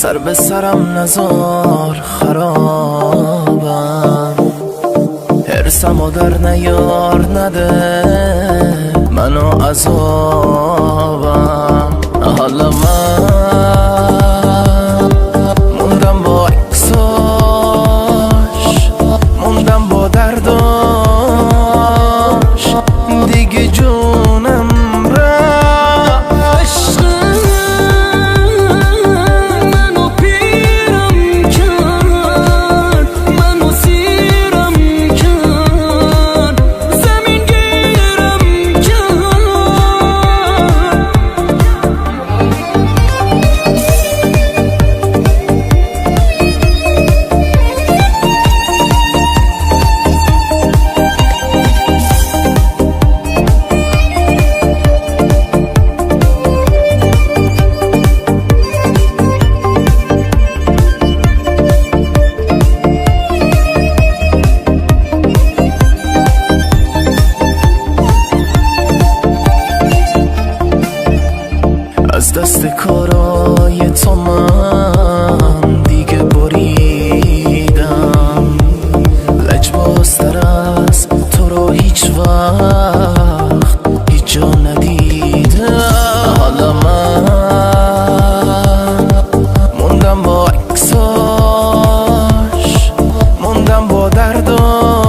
سر به سرم نزار خرابم، حرسم و در نیار نده منو عذابم. حالا من موندم با عکساش، موندم با درداش، دیگه جونم از دست کارای تو من دیگه بریدم، لجبازتر از تو رو هیچ وقت هیچ جا ندیدم. حالا من موندم با عکساش، موندم با درداش،